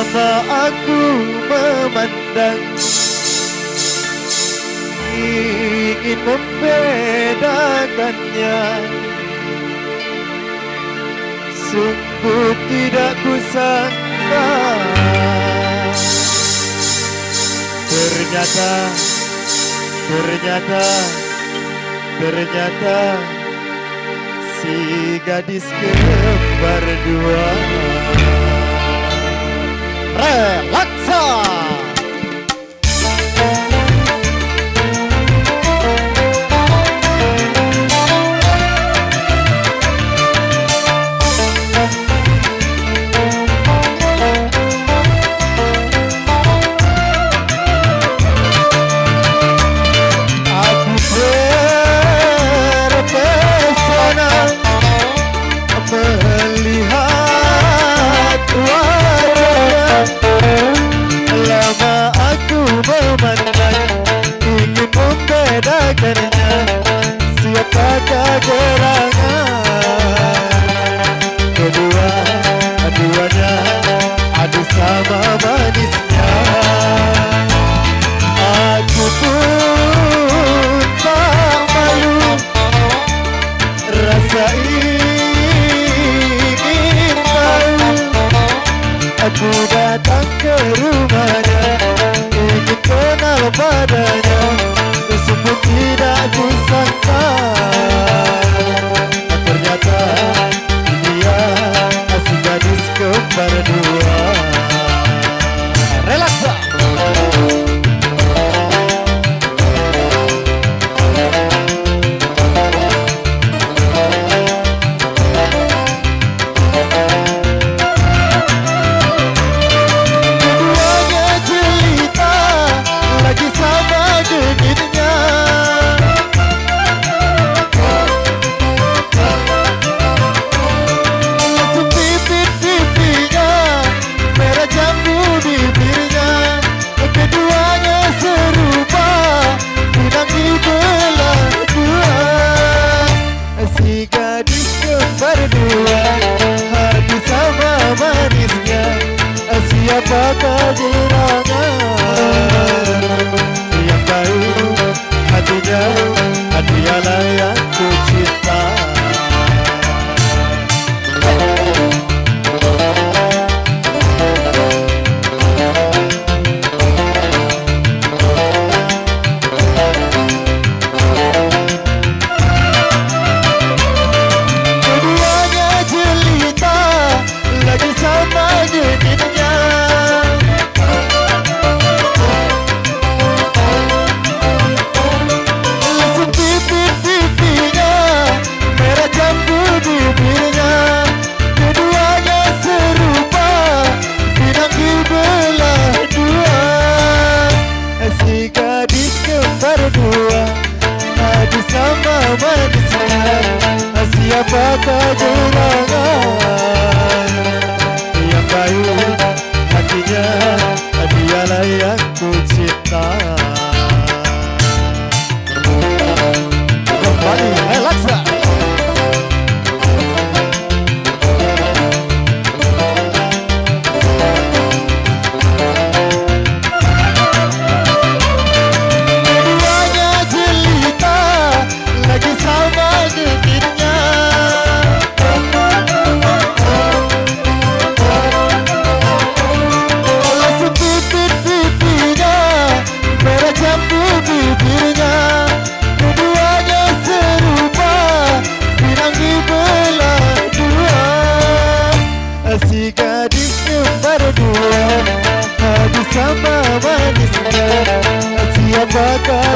Lama aku memandang, ingin membedakannya. Sungguh tidak kusangka, ternyata si gadis kembar dua. Relaksa. Siapakah gerangan Keduanya adu sama manisnya. Aku pun tak malu, rasa ingin tahu. Aku datang ke rumahnya, ingin kenal padanya. Sungguh tidak kusangka, ternyata dia si gadis kembar dua. Relaksa. Keduanya cerita lagi sama genitnya. Si gadis kembar dua, hati sama manisnya. Siapakah gerangan yang tahu hatinya? Dialah yang ku cinta. Sama manisnya, siapakah gerangan yang tahu hatinya? Dialah yang ku cinta. Kembali relaksa. Si gadis kembar dua, hati sama manisnya. Siapakah